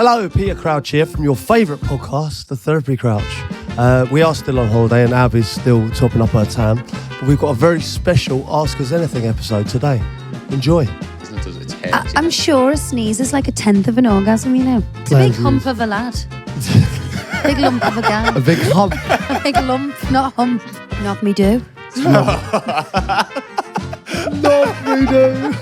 Hello, Peter Crouch here from your favourite podcast, The Therapy Crouch. We are still on holiday and Abby's still topping up her tan, but we've got a very special Ask Us Anything episode today. Enjoy. I'm sure a sneeze is like a tenth of an orgasm, you know. It's a big hump of a lad. Big lump of a guy. A big hump. A big lump, not hump. Knock me do. Knock me do.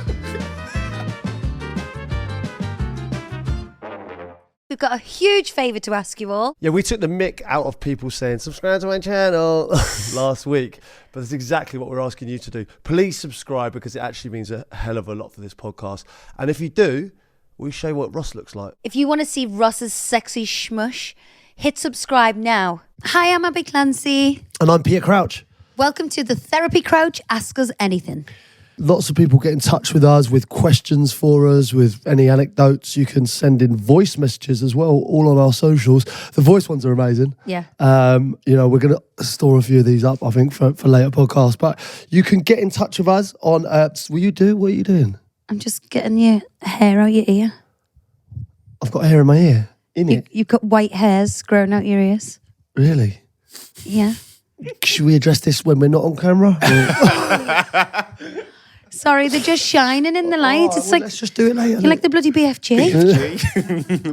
We've got a huge favour to ask you all. Yeah, we took the mick out of people saying, subscribe to my channel last week, but that's exactly what we're asking you to do. Please subscribe because it actually means a hell of a lot for this podcast. And if you do, we'll show you what Ross looks like. If you want to see Ross's sexy schmush, hit subscribe now. Hi, I'm Abby Clancy. And I'm Peter Crouch. Welcome to the Therapy Crouch Ask Us Anything. Lots of people get in touch with us with questions for us, with any anecdotes. You can send in voice messages as well, all on our socials. The voice ones are amazing. Yeah. We're going to store a few of these up, I think, for later podcasts. But you can get in touch with us on... What are you doing? I'm just getting your hair out your ear. I've got hair in my ear. You've got white hairs growing out your ears. Really? Yeah. Should we address this when we're not on camera? Sorry, they're just shining in the light. It's like, let's just do it later. You're like the bloody BFG.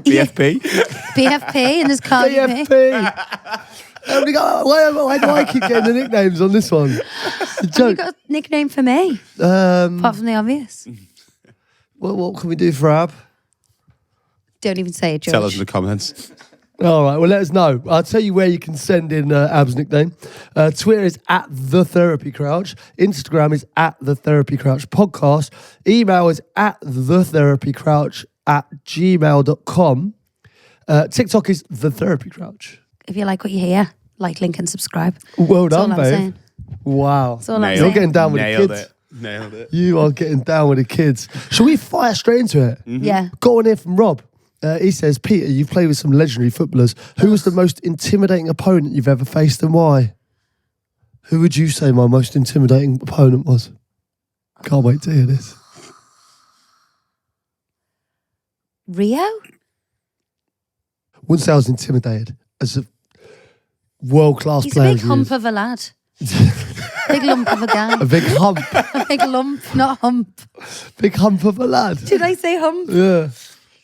BFP? BFP and there's Cardi B. Why do I keep getting the nicknames on this one? It's a Have you joke. got a nickname for me? Apart from the obvious. What can we do for Ab? Don't even say it, George. Tell us in the comments. All right, well, let us know. I'll tell you where you can send in Ab's nickname. Twitter is @TheTherapyCrouch. Instagram is @TheTherapyCrouch Podcast. Email is @TheTherapyCrouch@gmail.com. TikTok is TheTherapyCrouch. If you like what you hear, like, link and subscribe. Well That's all done, I'm babe. saying. Wow. That's all I'm Nailed You're saying. getting down with the kids. Nailed it. You are getting down with the kids. Shall we fire straight into it? Yeah. Got one here from Rob. He says, Peter, you've played with some legendary footballers. Who was the most intimidating opponent you've ever faced and why? Who would you say my most intimidating opponent was? Can't wait to hear this. Rio? Wouldn't say I was intimidated as a world-class He's player. a big hump of a lad. Big lump of a guy. A big hump. A big lump, not hump. Big hump of a lad. Did I say hump? Yeah.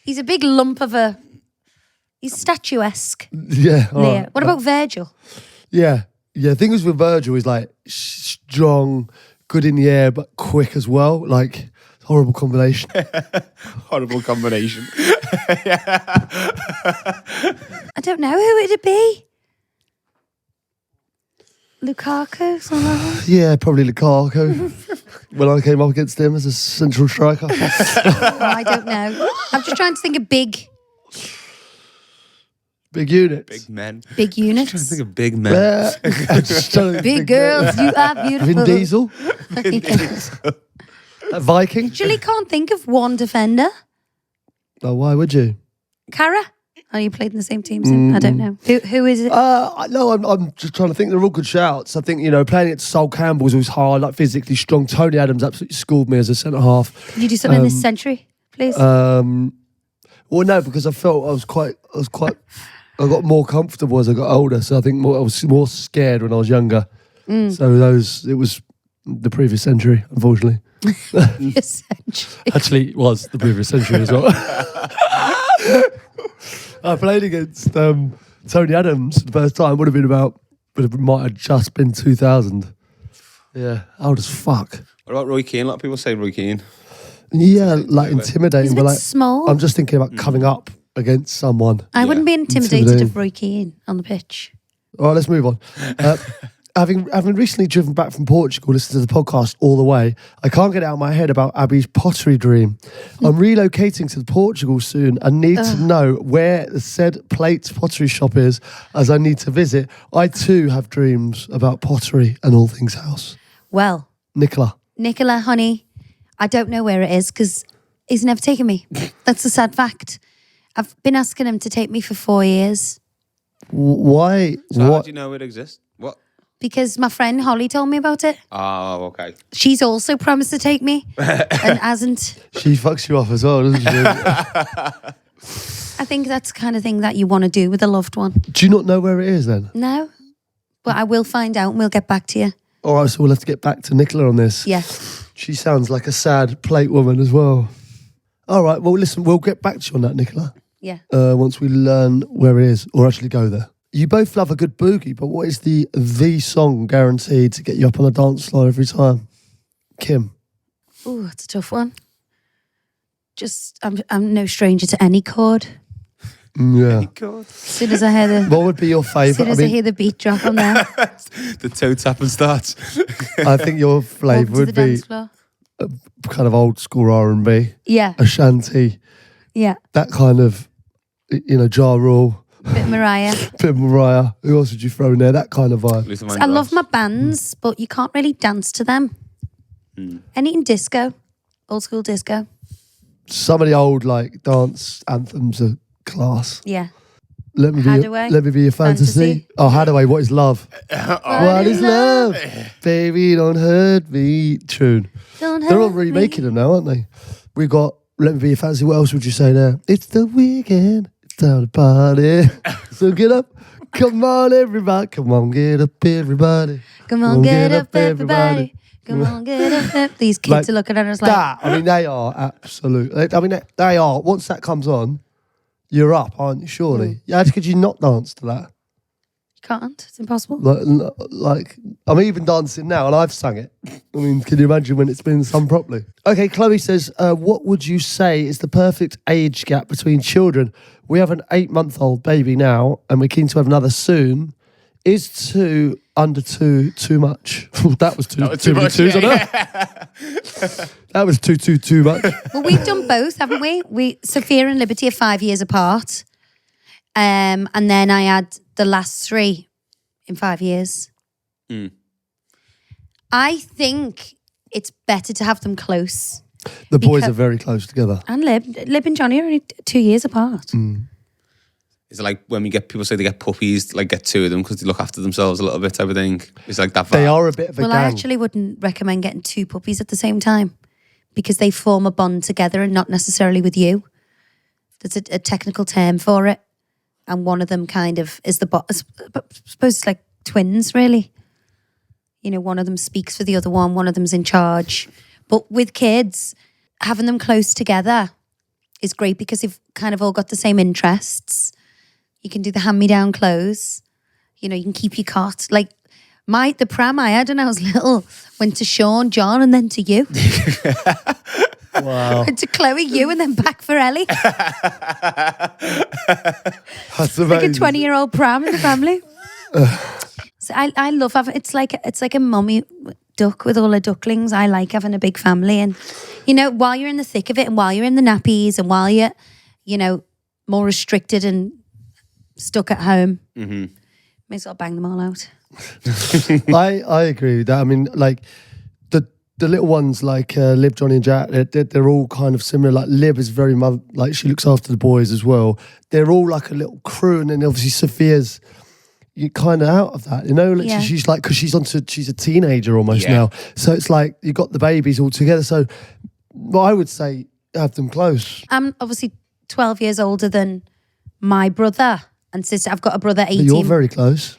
He's a big lump of a... He's statuesque. Yeah. all Yeah. right. What about Virgil? Yeah. The thing is with Virgil is like strong, good in the air, but quick as well. Like, horrible combination. Horrible combination. I don't know. Who would it be? Lukaku? Something like that? Yeah, probably Lukaku. When I came up against him as a central striker. Oh, I don't know. I'm just trying to think of big Big units. Big men. units. I'm trying to think of big men. I'm just trying to think Big girls, you are beautiful. Vin Diesel. Viking. Actually, can't think of one defender. Oh, why would you? Cara? Oh, you played in the same team, so I don't know. Who is it? No, I'm just trying to think. They're all good shouts. I think, playing at Sol Campbell was always hard, like physically strong. Tony Adams absolutely schooled me as a centre half. Could you do something this century, please? Well, no, because I felt I got more comfortable as I got older. So I think I was more scared when I was younger. So it was the previous century, unfortunately. This century. Actually, it was the previous century as well. I played against Tony Adams the first time. Would have been it might have just been 2000. Yeah, old as fuck. What about Roy Keane? A lot of people say Roy Keane. Yeah, like intimidating. He's a but bit like, small. I'm just thinking about coming up against someone. I wouldn't be intimidated Intimidating. of Roy Keane on the pitch. All right, let's move on. Having recently driven back from Portugal, listened to the podcast all the way, I can't get it out of my head about Abby's pottery dream. I'm relocating to Portugal soon and need to know where the said Plates pottery shop is, as I need to visit. I too have dreams about pottery and all things house. Well, Nicola, honey, I don't know where it is because he's never taken me. That's a sad fact. I've been asking him to take me for 4 years why? So how What? do you know it exists? What? because my friend Holly told me about it. Oh, okay. She's also promised to take me and hasn't. She fucks you off as well, doesn't she? I think that's the kind of thing that you want to do with a loved one. Do you not know where it is then? No, but I will find out and we'll get back to you. All right, so we'll have to get back to Nicola on this. Yeah. She sounds like a sad plate woman as well. All right, well, listen, we'll get back to you on that, Nicola. Yeah. Once we learn where it is, or actually go there. You both love a good boogie, but what is the song guaranteed to get you up on the dance floor every time? Kim? Ooh, that's a tough one. Just, I'm no stranger to any chord. Yeah. God. As soon as I hear the... What would be your As favourite? soon as I hear the beat drop on there, The toe tapping starts. I think your flavour welcome to the would be dance floor. kind of old school R&B, Yeah, Ashanti, yeah. that kind of, Ja Rule, Bit Mariah. bit of Mariah. Who else would you throw in there? That kind of vibe. Luther I love Vandross. my bands, but you can't really dance to them. Anything disco, old school disco. Some of the old dance anthems are class. Yeah. Let me Hadaway. Be your fantasy. Fantasy. Oh, Hadaway, what is love? What is love? Baby, don't hurt me. Tune. Don't They're all hurt remaking me. them now, aren't they? We got Let Me Be Your Fantasy. What else would you say there? It's the weekend. It's time to party. So get up. Come on, everybody. Come on, get up, everybody. Come on, get up, everybody. Come on, get up. These kids are looking at us like, that. I mean, they are absolute. I mean, they are. Once that comes on, you're up, aren't you? Surely. Yeah, how could you not dance to that? you can't. It's impossible. Like, I'm even dancing now, and I've sung it. I mean, can you imagine when it's been sung properly? Okay, Chloe says, what would you say is the perfect age gap between children? We have an 8-month-old baby now, and we're keen to have another soon. Is 2 under 2 too much? That was too much. Twos, I know. That was too much. Well, we've done both, haven't we? Sophia and Liberty are 5 years apart. And then I had the last 3 in 5 years. I think it's better to have them close. The boys are very close together. And Lib and Johnny are only 2 years apart. Is it like when we get people say they get puppies, like get 2 of them because they look after themselves a little bit type of thing? It's like that vibe. They are a bit of a Well, gang. I actually wouldn't recommend getting 2 puppies at the same time because they form a bond together and not necessarily with you. There's a technical term for it. And one of them kind of is I suppose it's like twins, really. One of them speaks for the other one of them's in charge. But with kids, having them close together is great because they've kind of all got the same interests. You can do the hand-me-down clothes. You can keep your cot. Like the pram I had when I was little went to Sean, John, and then to you. Wow. Went to Chloe, you, and then back for Ellie. That's amazing. Like a 20-year-old pram in the family. So I love having it's like a mummy duck with all her ducklings. I like having a big family, and while you're in the thick of it, and while you're in the nappies, and while you're more restricted and stuck at home, may as well bang them all out. I agree with that. I mean, like the little ones like Lib, Johnny and Jack, they're all kind of similar. Like Lib is very she looks after the boys as well. They're all like a little crew, and then obviously Sophia's you kind of out of that, Yeah. She's like, because she's a teenager almost Yeah. now, so it's like you got the babies all together. So, well, I would say have them close. I'm obviously 12 years older than my brother and sister. I've got a brother 18. But you're very close.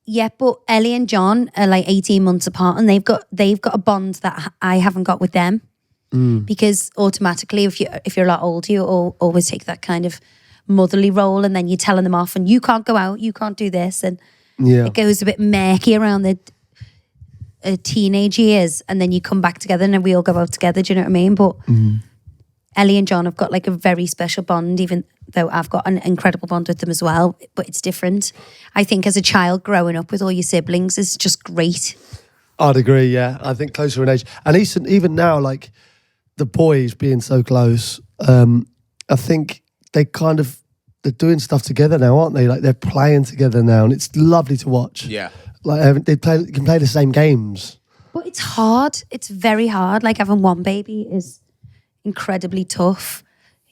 Yeah, but Ellie and John are like 18 months apart, and they've got a bond that I haven't got with them. Because automatically, if you're a lot older, you always take that kind of motherly role, and then you're telling them off, and you can't go out, you can't do this, and it goes a bit murky around the teenage years, and then you come back together, and then we all go out together. Do you know what I mean? But Ellie and John have got like a very special bond, even though I've got an incredible bond with them as well. But it's different. I think as a child growing up with all your siblings is just great. I'd agree. Yeah, I think closer in age, and even now, like the boys being so close, I think they're doing stuff together now, aren't they? Like they're playing together now, and it's lovely to watch. Yeah. Like they can play the same games. But it's hard. It's very hard. Like having one baby is incredibly tough.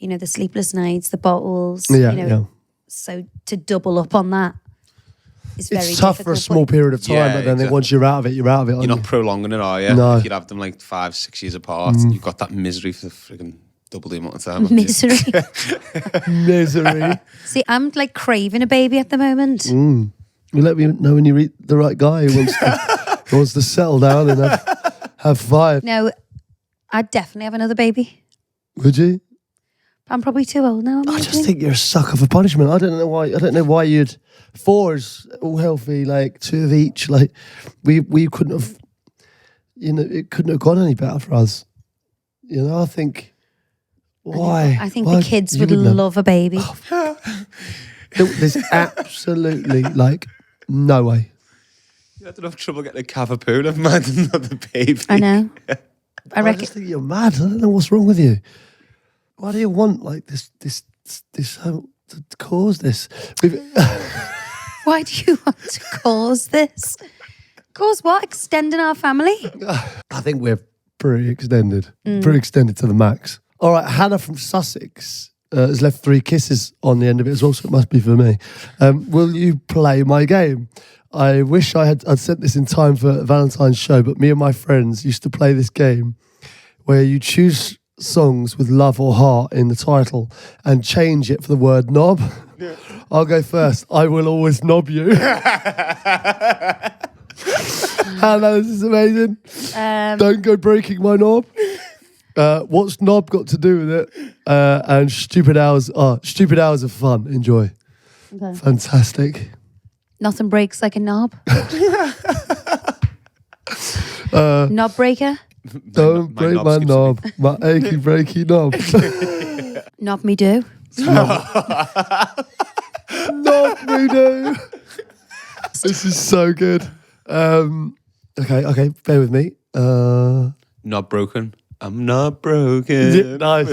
The sleepless nights, the bottles. Yeah. So to double up on that is very It's tough for a difficult, small but period of time, Yeah, but then exactly. once you're out of it, you're out of it. You're not prolonging it, are you? No. If you'd have them like 5-6 years apart, and you've got that misery for freaking double the amount of time. haven't you? Misery. Misery. See, I'm like craving a baby at the moment. You let me know when you meet the right guy who wants to settle down and have 5. No, I'd definitely have another baby. Would you? I'm probably too old now. I just think you're a sucker for punishment. I don't know why you'd. 4 is all healthy, like 2 of each. Like we couldn't have, it couldn't have gone any better for us. I think. Why? I think Why? the kids You would wouldn't have. love a baby. There's absolutely like no way. You had enough trouble getting a cavapoo, never mind another baby. I know. I I reckon. just think you're mad. I don't know what's wrong with you. Why do you want like this to cause this? Why do you want to cause this? Cause what? Extending our family? I think we're pretty extended to the max. All right, Hannah from Sussex has left 3 kisses on the end of it as well, so it must be for me. Will you play my game? I wish I'd sent this in time for Valentine's show, but me and my friends used to play this game where you choose songs with love or heart in the title and change it for the word knob. Yeah. I'll go first. I will always knob you. Hannah, this is amazing. Don't go breaking my knob. What's knob got to do with it? And stupid hours of fun. Enjoy. Okay. Fantastic. Nothing breaks like a knob. Knob breaker. Don't break my knob. My achy breaky knob. Knob me do. Knob me do. This is so good. Okay, bear with me. Not broken. I'm not broken. Nice.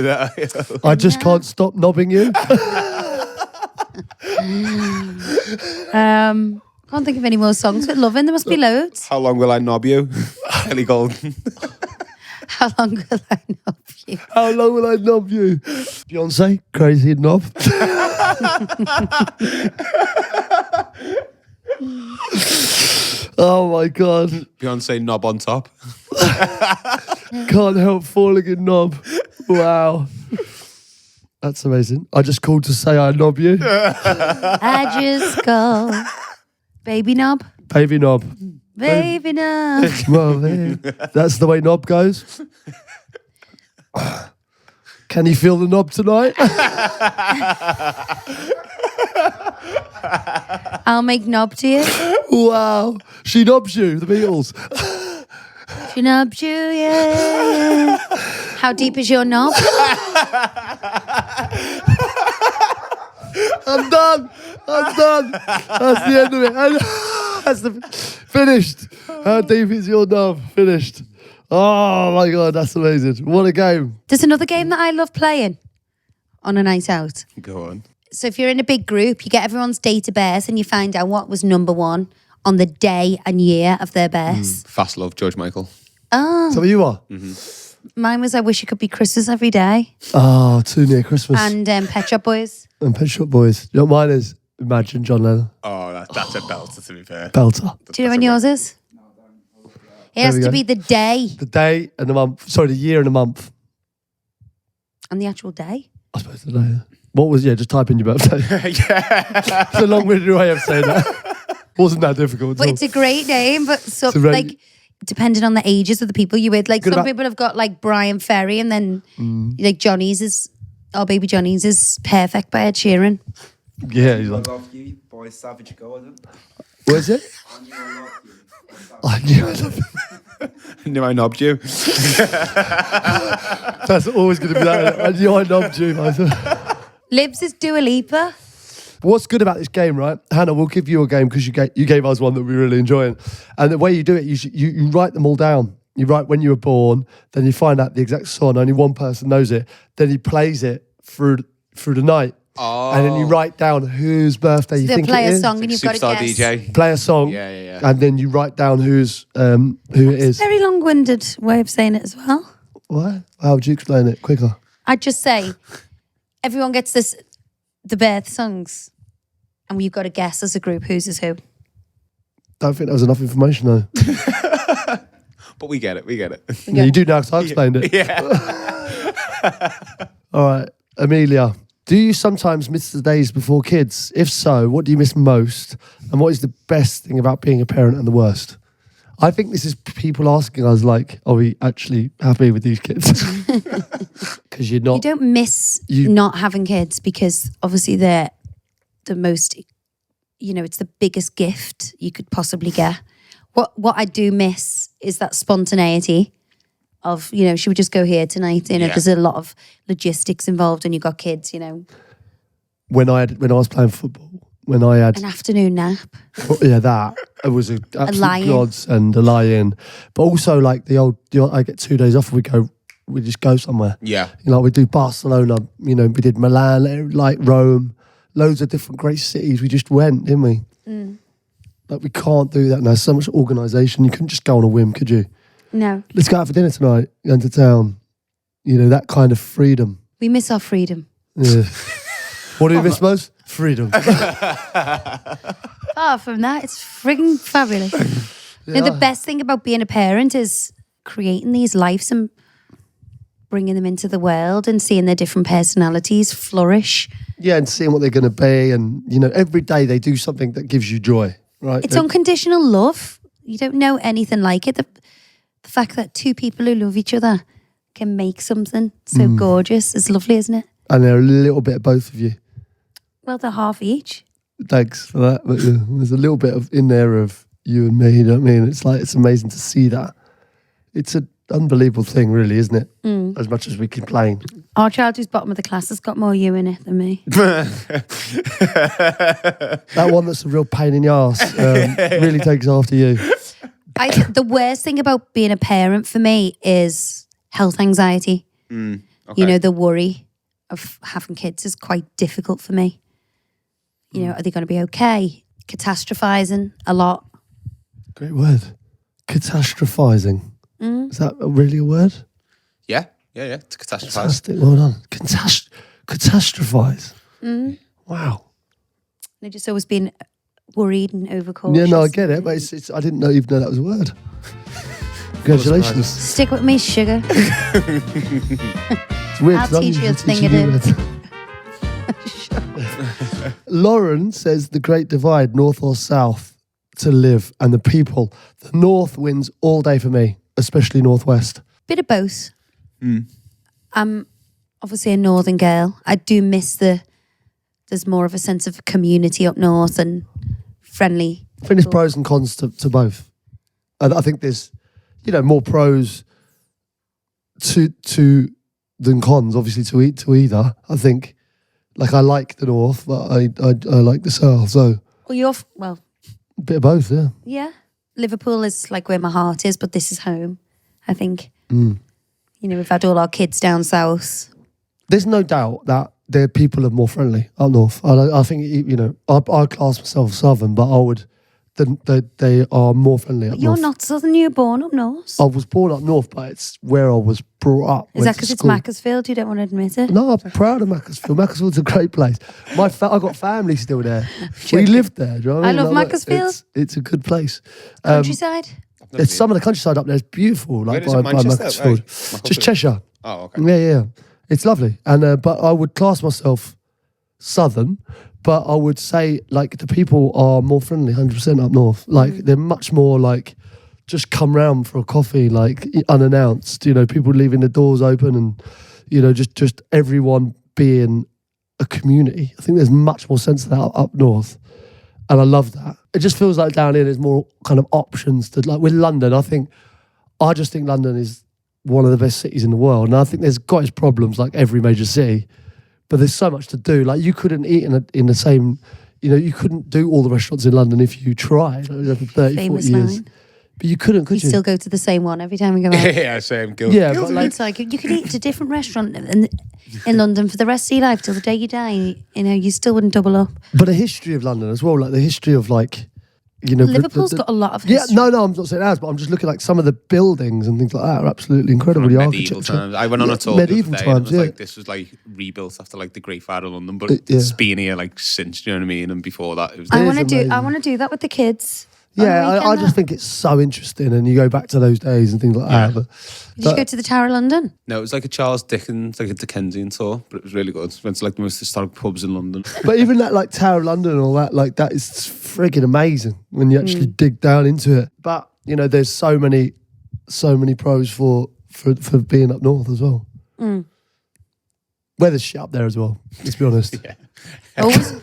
I just can't stop knobbing you. Can't think of any more songs with love in. There must be loads. How long will I knob you? Ellie Golden. How long will I knob you? How long will I knob you? Beyonce, crazy knob. Oh my God. Beyonce, knob on top. Can't help falling in knob. Wow. That's amazing. I just called to say I knob you. I just call. Baby knob. Baby knob. Baby knob. Well, that's the way knob goes. Can you feel the knob tonight? I'll make knob to you. Wow. She knobs you, the Beatles. She knobs you, yeah. How deep is your knob? I'm done. That's the end of it. That's finished. How deep is your knob? Finished. Oh my God, that's amazing. What a game. There's another game that I love playing on a night out. Go on. So if you're in a big group, you get everyone's date of birth and you find out what was number 1 on the day and year of their births. Fast Love, George Michael. Oh, So you are? mine was I Wish It Could Be Christmas Every Day. Oh, too near Christmas. And Pet Shop Boys. And Pet Shop Boys. You know what mine is? Imagine John Lennon. Oh, that's a belter, to be fair. Belter. Do you know when yours is? It has we to go. be the day The day and the month. Sorry, the year and the month. and the actual day. I suppose the day. What was, just type in your birthday. Yeah. It's a long-winded way of saying that. Wasn't that difficult But at all. it's a great name, but so, It's a very- like, depending on the ages of the people you with, like Good some about- people have got like Brian Ferry and then like our baby Johnny's is Perfect by Ed Sheeran. Yeah, he's like, I Love You by Savage Garden. what is it? I Knew I Loved You. I knew I loved you. Knew I knobbed you. That's always going to be that. I knew I knobbed you. Libs is Dua Lipa. What's good about this game, right? Hannah, we'll give you a game because you gave us one that we really enjoying. And the way you do it, you write them all down. You write when you were born, then you find out the exact song. Only one person knows it. Then he plays it through the night. Oh. And then you write down whose birthday you They'll think play it a is. song and you've got to Superstar guess. DJ. Play a song. Yeah. And then you write down who it is. Very long-winded way of saying it as well. What? How would you explain it quicker? I'd just say everyone gets the birth songs and we've got to guess as a group whose is who. Don't think that was enough information though. But we get it. Yeah, you do now because I explained it. Yeah. All right, Amelia. Do you sometimes miss the days before kids? If so, what do you miss most? And what is the best thing about being a parent and the worst? I think this is people asking us, like, are we actually happy with these kids? Because you're not. You don't miss not having kids because obviously they're the most, it's the biggest gift you could possibly get. What I do miss is that spontaneity of, should we just go here tonight? There's a lot of logistics involved when you got kids, When I was playing football, when I had an afternoon nap. that it was an absolute lie-in. godsend, a lie-in. But also like I get 2 days off. We just go somewhere. Yeah. We do Barcelona. We did Milan, like Rome, loads of different great cities. We just went, didn't we? Like we can't do that now. So much organisation. You couldn't just go on a whim, could you? No. Let's go out for dinner tonight. Go into town. That kind of freedom. We miss our freedom. Yeah. What do you miss most? Freedom. Far from that, it's frigging fabulous. The best thing about being a parent is creating these lives and bringing them into the world and seeing their different personalities flourish. Yeah, and seeing what they're going to be. And, every day they do something that gives you joy, right? It's unconditional love. You don't know anything like it. The fact that two people who love each other can make something so gorgeous is lovely, isn't it? And they're a little bit of both of you. Well, they're half each. Thanks for that. But there's a little bit in there of you and me, you know what I mean? It's amazing to see that. It's an unbelievable thing, really, isn't it? As much as we complain. Our child who's bottom of the class has got more you in it than me. That one that's a real pain in the arse really takes after you. The worst thing about being a parent for me is health anxiety. Okay. The worry of having kids is quite difficult for me. Are they going to be okay? Catastrophizing a lot. Great word. Catastrophizing. Is that really a word? Yeah. To catastrophize. Fantastic. Well done. Catastrophize. Wow. They've just always been worried and overcautious. Yeah, no, I get it, but it's I didn't even know that was a word. Congratulations. Stick with me, sugar. It's weird. I'll 'cause I'm teach you a usually thing teaching or two. words. Lauren says the great divide, north or south, to live, and the people. The north wins all day for me, especially northwest. Bit of both. I'm obviously a northern girl. I do miss there's more of a sense of community up north and friendly. I think there's pros and cons to both. And I think there's, more pros to than cons, obviously, to either. I think, I like the north, but I like the south. So Well, a bit of both, yeah. yeah. Liverpool is like where my heart is, but this is home, I think. We've had all our kids down south. There's no doubt that their people are more friendly up north. I think, I class myself southern, but they are more friendly up But you're north. not southern, you were born up north. I was born up north, but it's where I was brought up. Is that because it's Macclesfield? You don't want to admit it? No, I'm proud of Macclesfield. Macclesfield's a great place. I got family still there. We lived there. Do you know what I mean? I love Macclesfield. It's a good place. Countryside? It's some of the countryside up there is beautiful, like Where is it, by Manchester? Macclesfield. Right. Just Cheshire. Oh, okay. Yeah. It's lovely. And but I would class myself southern, but I would say the people are more friendly 100% up north. They're much more just come round for a coffee, unannounced, people leaving the doors open and, just everyone being a community. I think there's much more sense of that up north. And I love that. It just feels like down here there's more kind of options to with London. I just think London is one of the best cities in the world. And I think there's got its problems like every major city, but there's so much to do. You couldn't eat in the same, you couldn't do all the restaurants in London if you tried over 30, Famous 40 years. line. But you couldn't, could You you? still go to the same one every time we go out. Yeah, same. Guilty. Yeah, but It's like you could eat at a different restaurant in London for the rest of your life till the day you die. You still wouldn't double up. but the history of London as well, the history of Liverpool's got a lot of history. Yeah, no, I'm not saying that, but I'm just looking some of the buildings and things like that are absolutely incredible. From The medieval architecture. times. I went on a tour medieval the other day and times, it was yeah. this was rebuilt after the Great Fire of London, but Yeah. it's been here since, you know what I mean? And before that, it was I It want to is do. I amazing. want to do that with the kids. Yeah, I weekend, just think it's so interesting, and you go back to those days and things like that. Did you go to the Tower of London? No, it was like a Charles Dickens, like a Dickensian tour, but it was really good. Went to like the most historic pubs in London. But even that, like Tower of London and all that, like that is frigging amazing when you actually dig down into it. But you know, there's so many pros for being up north as well. Weather's shit up there as well. Let's be honest. Yeah.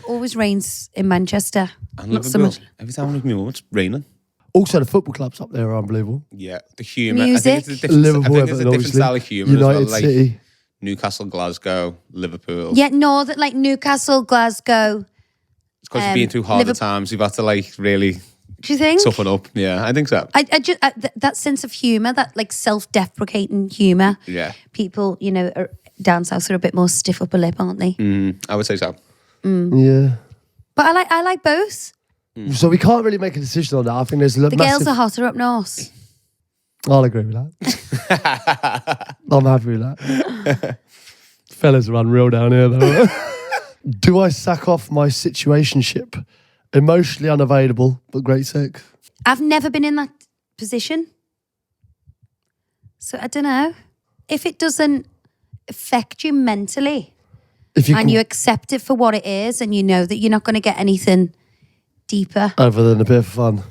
Always rains in Manchester. And Not so Liverpool, much. every time I look at me, it's raining. Also, the football clubs up there are unbelievable. Yeah, the humour. Music. I think it's a different, Liverpool, I think it's a Everton, different obviously. style of humour United as well. Like City. Newcastle, Glasgow, Liverpool. Yeah, no, that like Newcastle, Glasgow. It's because you've been through harder Liverpool- times. You've had to like really Do you think? toughen up. Yeah, I think so. I just that sense of humour, that like self-deprecating humour. Yeah. People, you know, are down south are a bit more stiff upper lip, aren't they? I would say so. Yeah. But I like both. So we can't really make a decision on that. I think there's a The massive... girls are hotter up north. I'll agree with that. I'm happy with that. Fellas are unreal down here, though. Do I sack off my situationship? Emotionally unavailable, but great sex. I've never been in that position. So I don't know. If it doesn't affect you mentally If you and can, you accept it for what it is and you know that you're not going to get anything deeper. other than a bit of fun.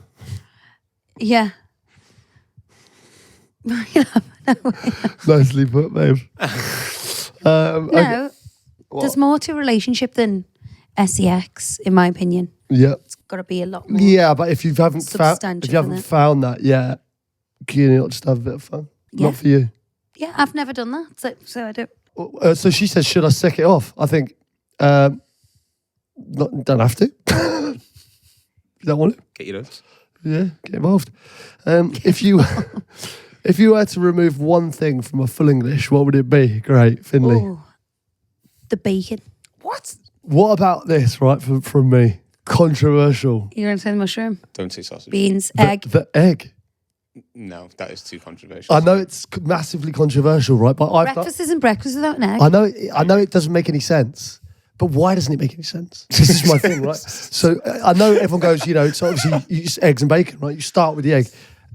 Yeah. Nicely put, babe. Okay. No, there's more to a relationship than sex, in my opinion. Yeah. It's got to be a lot more. Yeah, but if you haven't Substantial, isn't it? found that yet, can you not just have a bit of fun? Yeah. Not for you. Yeah, I've never done that, so I don't. So she says, should I sick it off? I think, don't have to. You don't want to? Get your notes. Yeah, get involved. If you were to remove one thing from a full English, what would it be? Great, Finley. Oh, the bacon. What? What about this, right, from me? Controversial. You're going to say the mushroom? Don't say sausage. Beans, The- egg. The egg. No, that is too controversial. I know it's massively controversial, right? But Breakfast isn't breakfast without an egg. I know it doesn't make any sense. But why doesn't it make any sense? This is my thing, right? So I know everyone goes, it's obviously you use eggs and bacon, right? You start with the egg.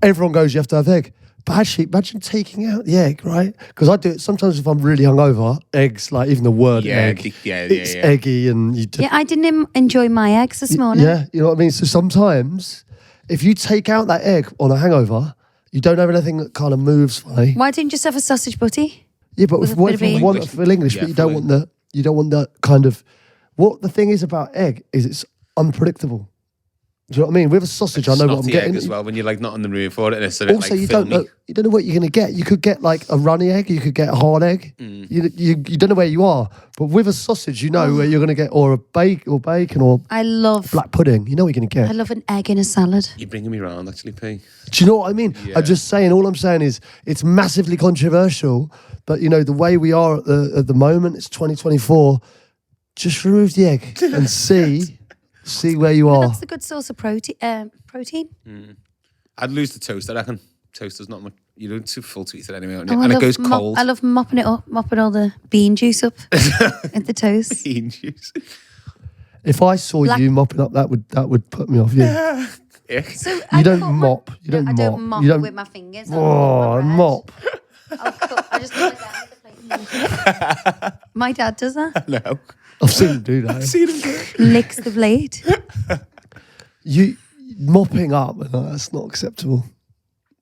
Everyone goes, you have to have egg. But actually, imagine taking out the egg, right? Because I do it sometimes if I'm really hungover. Eggs, like even the word egg, it's eggy, and you. Yeah, I didn't enjoy my eggs this morning. Yeah, you know what I mean. So sometimes, if you take out that egg on a hangover, you don't have anything that kind of moves funny. Why didn't you just have a sausage butty? Yeah, but With if, a what bit if of you bean? want it for English, but you don't want the kind of. What the thing is about egg is it's unpredictable. Do you know what I mean? With a sausage, I know what I'm getting. Egg as well when you're like not on the room for it, and it's a bit Also, like you filmy. don't know what you're going to get. You could get like a runny egg, you could get a hard egg. You don't know where you are. But with a sausage, you know where you're going to get, or a bacon, or I love black pudding. You know what you're going to get. I love an egg in a salad. You're bringing me round, actually, P. Do you know what I mean? Yeah. I'm just saying. All I'm saying is it's massively controversial. But the way we are at the moment, it's 2024. Just remove the egg and see where you are. That's a good source of protein. I'd lose the toast, I reckon. Toast is not much. You're too full to eat it anyway, aren't Oh, you? I And it love goes cold. I love mopping it up, mopping all the bean juice up in the toast. Bean juice. If I saw Black- you mopping up, that would put me off. Yeah. So You don't mop. You don't I mop. don't mop You don't- with my fingers. Oh, mop. I just put my dad with the plate. My dad does that. No. I've seen him do that. See them do it. Licks the blade. You mopping up, that's not acceptable.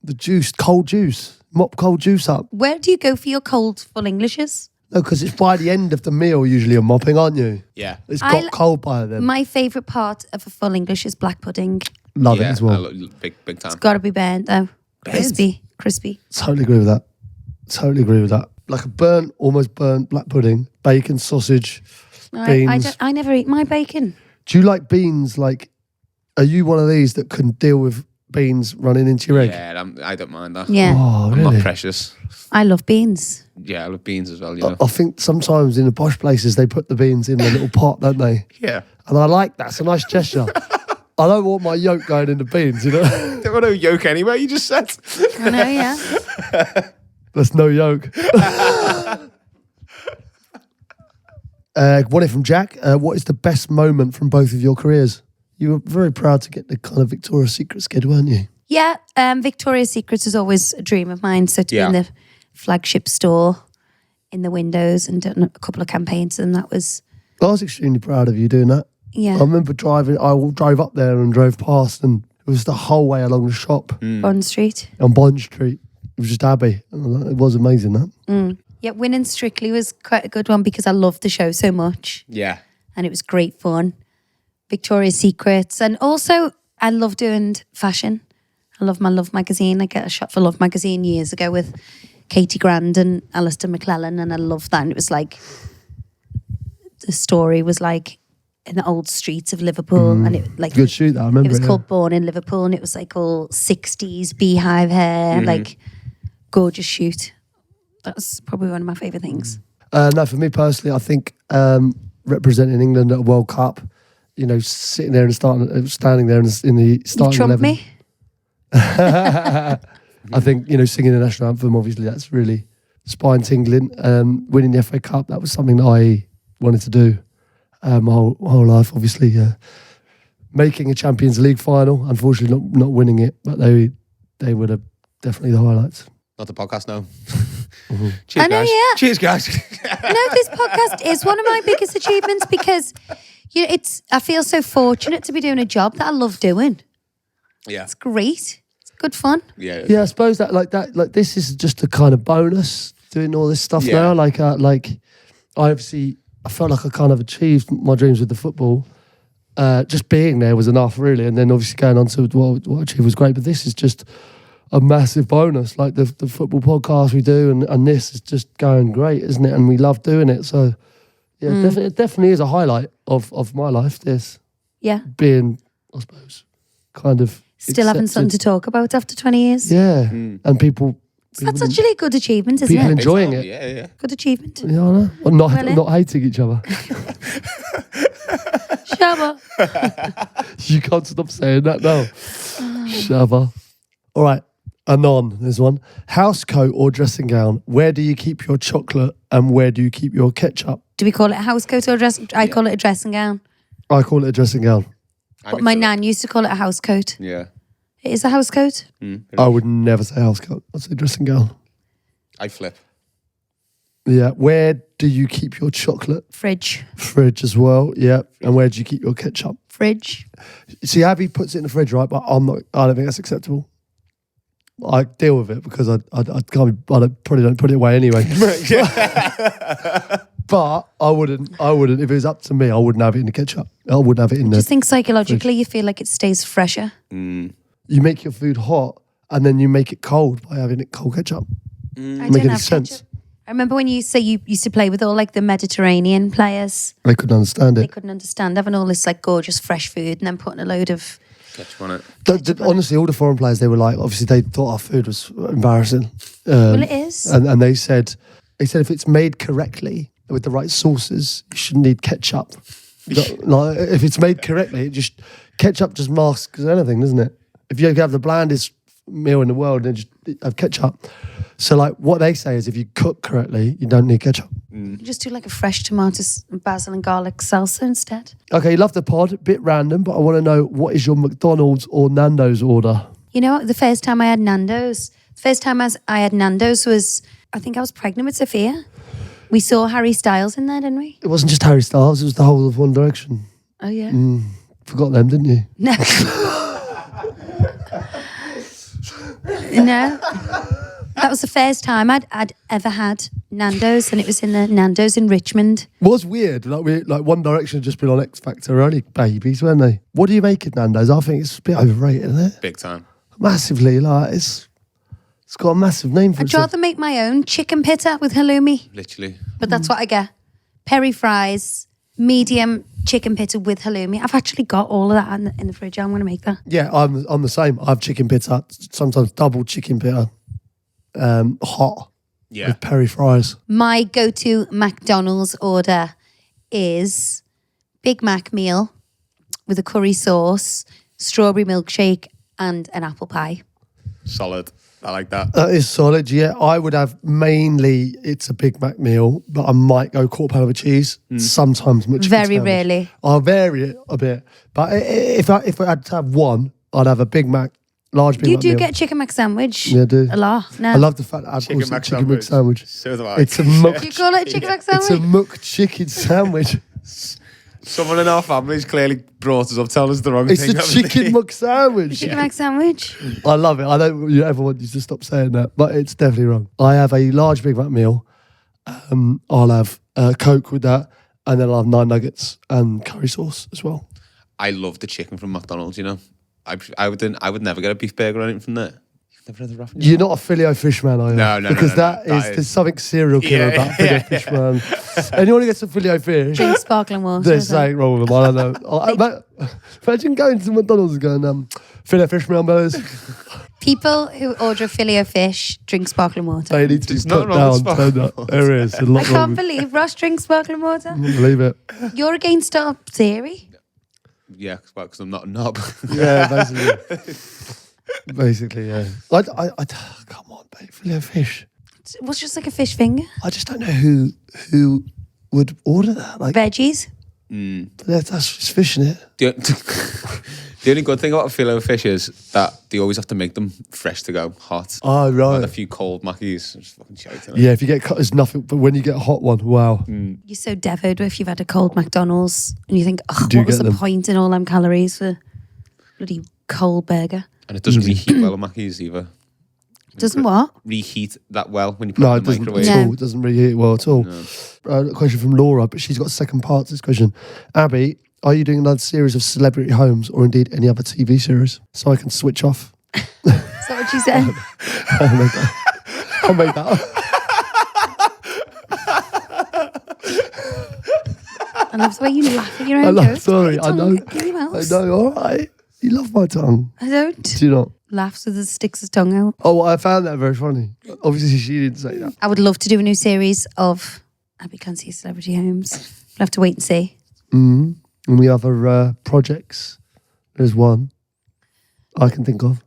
The juice, cold juice, mop cold juice up. Where do you go for your cold full Englishes? No, because it's by the end of the meal usually you're mopping, aren't you? Yeah. It's I got l- cold by then. My favourite part of a full English is black pudding. Love it Yeah, as well. big time. Got to be burnt though. Crispy. Totally agree with that. Totally agree with that. Like a almost burnt black pudding, bacon, sausage, No, beans. I never eat my bacon. Do you like beans? Like, are you one of these that can deal with beans running into your egg? Yeah, I don't mind that. Yeah, Oh, I'm really? not precious. I love beans. Yeah, I love beans as well, you know. I think sometimes in the posh places they put the beans in a little pot, don't they? Yeah. And I like that. It's a nice gesture. I don't want my yolk going in the beans, you know? Don't want no yolk anyway, you just said. I know, yeah. There's no yolk. One from Jack. What is the best moment from both of your careers? You were very proud to get the kind of Victoria's Secret skid, weren't you? Yeah, Victoria's Secret is always a dream of mine. So to be Yeah. in the flagship store, in the windows, and done a couple of campaigns, and that was I was extremely proud of you doing that. yeah. I remember I drove up there and drove past, and it was the whole way along the shop Bond Street. on Bond Street. It was just Abbey. And it was amazing, that. Yeah, winning Strictly was quite a good one because I loved the show so much, Yeah. and it was great fun. Victoria's Secrets, and also I love doing fashion. I love my Love magazine. I got a shot for Love magazine years ago with Katie Grand and Alistair McClellan, and I loved that. And it was like the story was like in the old streets of Liverpool, and it like Good shoot, that. I remember it was yeah. called Born in Liverpool, and it was like all 60s beehive hair, like gorgeous shoot. That's probably one of my favourite things. No, for me personally, I think representing England at a World Cup, you know, sitting there and standing there in the You starting trump 11. me? I think, you know, singing the national anthem, obviously, that's really spine tingling. Winning the FA Cup, that was something that I wanted to do my whole life, obviously. Making a Champions League final, unfortunately not winning it, but they were definitely the highlights. Not the podcast, no. Mm-hmm. Cheers, I know, guys. yeah. Cheers, guys. No, this podcast is one of my biggest achievements because you know, I feel so fortunate to be doing a job that I love doing. Yeah. It's great. It's good fun. Yeah. Yeah, I suppose that this is just a kind of bonus doing all this stuff Yeah. now. Like I felt like I kind of achieved my dreams with the football. Just being there was enough, really, and then obviously going on to what I achieved was great. But this is just a massive bonus. Like the football podcast we do, and this is just going great, isn't it? And we love doing it. So yeah, it definitely is a highlight of my life. This Yeah. being, I suppose, kind of Still having something to accepted. talk about after 20 years. Yeah, and people. So that's actually a good achievement, isn't people it? enjoying it. Yeah, yeah. Good achievement. Yeah, I know. Well, Well, not hating each other. Shabba. You can't stop saying that now. Shabba. All right, Anon, there's one. House coat or dressing gown? Where do you keep your chocolate and where do you keep your ketchup? Do we call it a house coat or a dress? I call it a dressing gown. I call it a dressing gown. But my nan used to call it a house coat. Yeah. It is a house coat. I would never say house coat. I'd say dressing gown. I flip. Yeah. Where do you keep your chocolate? Fridge. Fridge as well. Yeah. And where do you keep your ketchup? Fridge. See, Abby puts it in the fridge, right? But I'm not. I don't think that's acceptable. I deal with it because I probably don't put it away anyway. But I wouldn't. If it was up to me, I wouldn't have it in the ketchup. I wouldn't have it in I the. just think psychologically you feel like it stays fresher. You make your food hot and then you make it cold by having it cold ketchup. I Make don't any have sense? ketchup. I remember when you say you used to play with all like the Mediterranean players. They couldn't understand They it. couldn't understand having all this like gorgeous fresh food and then putting a load of Ketchup on it. Honestly, all the foreign players, they were like, obviously they thought our food was embarrassing. well, it is. And they said if it's made correctly with the right sauces, you shouldn't need ketchup. Like, if it's made correctly, ketchup just masks anything, doesn't it? If you have the blandest meal in the world, then just have ketchup. So like what they say is if you cook correctly, you don't need ketchup. Just do like a fresh tomatoes, basil and garlic salsa instead. Okay, love the pod, a bit random, but I want to know, what is your McDonald's or Nando's order? You know what? The first time I had Nandos, was, I think I was pregnant with Sophia. We saw Harry Styles in there, didn't we? It wasn't just Harry Styles, it was the whole of One Direction. Oh, yeah. Forgot them, didn't you? No. No. That was the first time I'd ever had Nando's, and it was in the Nando's in Richmond. Was weird. Like One Direction had just been on X Factor, were only babies, weren't they? What do you make of Nando's? I think it's a bit overrated, isn't it? Big time. Massively. Like it's got a massive name for I'd itself. rather make my own chicken pitta with halloumi, Literally. but that's what I get. Peri fries, medium chicken pitta with halloumi. I've actually got all of that in the fridge. I'm going to make that. Yeah, I'm the same. I have chicken pita, sometimes double chicken pita, hot Yeah. with peri fries. My go-to McDonald's order is Big Mac meal with a curry sauce, strawberry milkshake, and an apple pie. Solid. I like that. That is solid. Yeah, I would have mainly it's a Big Mac meal, but I might go quarter pound with cheese. Sometimes McChicken Very sandwich. rarely. I'll vary it a bit, but if I had to have one, I'd have a Big Mac, large Big You Mac do meal. get chicken mac sandwich. Yeah, I do. A lot. No. I love the fact that I've also chicken Mc sandwich. So do I. It's a muck. Do you call it a chicken mac It's a sandwich? muck chicken sandwich. Someone in our family's clearly brought us up, telling us the wrong It's thing. a haven't they? chicken muck sandwich. Chicken mac sandwich. I love it. I don't ever want you to stop saying that, but it's definitely wrong. I have a large Big Mac meal. I'll have Coke with that, and then I'll have 9 nuggets and curry sauce as well. I love the chicken from McDonald's, you know. I would never get a beef burger or anything from there. You've never had the raffle? You're not a Filet-O-Fish man, are you? No, Because that there's is- something serial killer Yeah, about Filet-O-Fish, man. Anyone who gets a Filet-O-Fish, Drink sparkling water. there's something wrong with them. I don't know. Imagine going to McDonald's and going, Filet-O-Fish, man, brothers. People who order a fillet of fish drink sparkling water. They need to be There's nothing put wrong with down. sparkling Turned up. There is a lot I wrong can't with believe Ross drinks sparkling water. I can't believe it. You're against our theory. Yeah, because I'm not a knob. Yeah, basically. Basically, yeah. Come on, babe. Filet-O-Fish. It was just like a fish finger. I just don't know who would order that. Like, Veggies. that's just fish in it. The only good thing about a fillet of fish is that they always have to make them fresh to go, hot. Oh, And right. a few cold Maccies. It's fucking shite, isn't it? Yeah, if you get cut, it's nothing. But when you get a hot one, wow. You're so devoed if you've had a cold McDonald's and you think, oh, do what was get the them. point in all them calories for bloody cold burger? And it doesn't reheat well, Maccies either. Doesn't what? Reheat that well when you put No, it it in the doesn't microwave. at No. all. It doesn't really hit well at all. A question from Laura, but she's got a second part to this question. Abby, are you doing another series of celebrity homes or indeed any other TV series so I can switch off? Is that what she said? I'll make that up. I love the way you laugh at your I own know, jokes. sorry, Put I your know. tongue in your I mouth. know, all right. You love my tongue. I don't. Do you not? Laughs with his sticks his tongue out. Oh, well, I found that very funny. Obviously, she didn't say that. I would love to do a new series of Abby Can't See Celebrity Homes. We'll have to wait and see. And we have other projects. There's one I can think of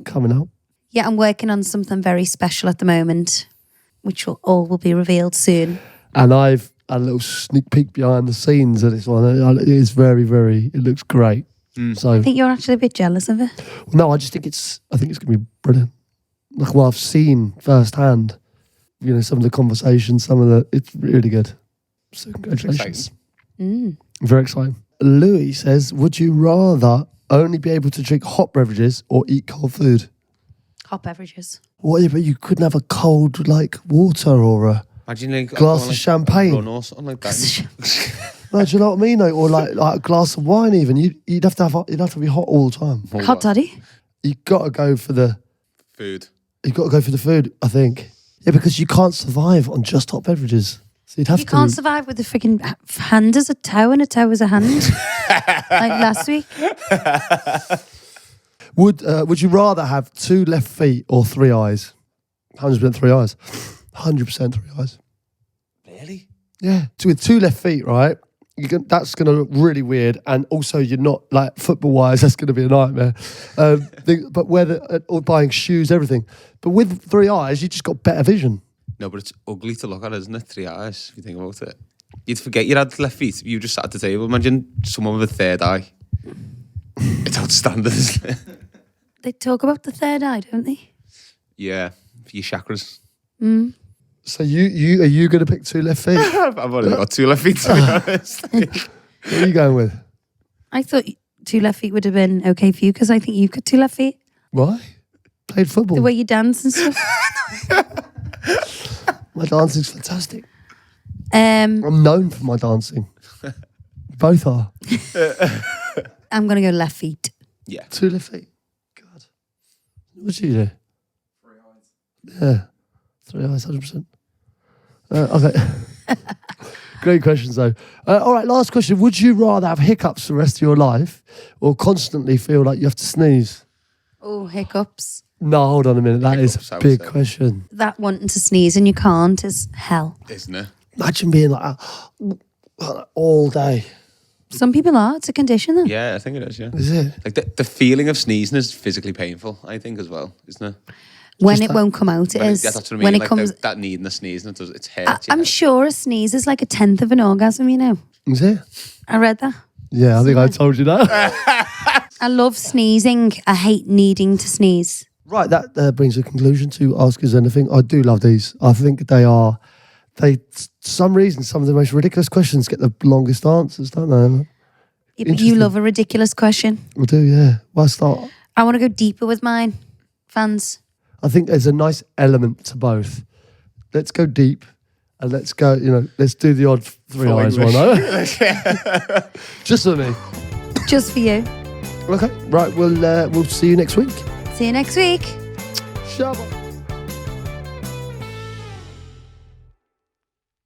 coming out. Yeah, I'm working on something very special at the moment, which will be revealed soon. And I've had a little sneak peek behind the scenes of this one. It is very, very, it looks great. So, I think you're actually a bit jealous of it. no, I think it's going to be brilliant. Like, well, I've seen firsthand, some of the conversations, it's really good. So congratulations. Very exciting. Louis says, would you rather only be able to drink hot beverages or eat cold food? Hot beverages. What, but you couldn't have a cold, like, water or a Imagine like glass going, of champagne. a run or something like that. No, do you know what I mean? Like, or like a glass of wine even. You'd have to be hot all the time. Hot toddy. You've got to go for the Food. food, I think. Yeah, because you can't survive on just hot beverages. So you'd have You to. can't survive with a freaking hand as a toe and a toe as a hand. Like last week. Would you rather have 2 left feet or 3 eyes? 100% 3 eyes. 100% 3 eyes. Really? Yeah. So with 2 left feet, right? That's going to look really weird, and also you're not like football-wise. That's going to be a nightmare. But or buying shoes, everything. But with 3 eyes, you just got better vision. No, but it's ugly to look at, isn't it? 3 eyes, if you think about it. You'd forget you had left feet. You just sat at the table. Imagine someone with a third eye. It's outstanding, isn't it? They talk about the third eye, don't they? Yeah, for your chakras. So are you going to pick 2 left feet? I've only got 2 left feet, to be honest. What are you going with? I thought 2 left feet would have been okay for you because I think you've got 2 left feet. Why? Played football. The way you dance and stuff. My dancing's fantastic. I'm I'm known for my dancing. Both are. going to go left feet. Yeah. 2 left feet. God. What'd you do? 3 eyes. Yeah. 3 eyes, 100%. Okay. Great questions, though. All right, last question. Would you rather have hiccups the rest of your life or constantly feel like you have to sneeze? Oh, hiccups. No, hold on a minute. That Hiccups, is I a would big say. question. That wanting to sneeze and you can't is hell. Isn't it? Imagine being like that all day. Some people are. It's a condition, though. Yeah, I think it is, yeah. Is it? Like the feeling of sneezing is physically painful, I think, as well, isn't it? When Just it that- won't come out, it When is. yeah, that's what I mean. When it like comes, that needing a sneeze and it hurts. I'm sure a sneeze is like 1/10 of an orgasm. You know, Is it? I read that. Yeah, I think I told you that. I love sneezing. I hate needing to sneeze. Right, that brings a conclusion to Ask Us Anything. I do love these. I think for some reason, some of the most ridiculous questions get the longest answers, don't they? Yeah, but you Interesting. love a ridiculous question. I do, yeah. Well, I start. I want to go deeper with mine, fans. I think there's a nice element to both. Let's go deep and let's go, let's do the odd three Full eyes one. English. eh? Just for me. Just for you. Okay, right, we'll see you next week. See you next week. Shabba.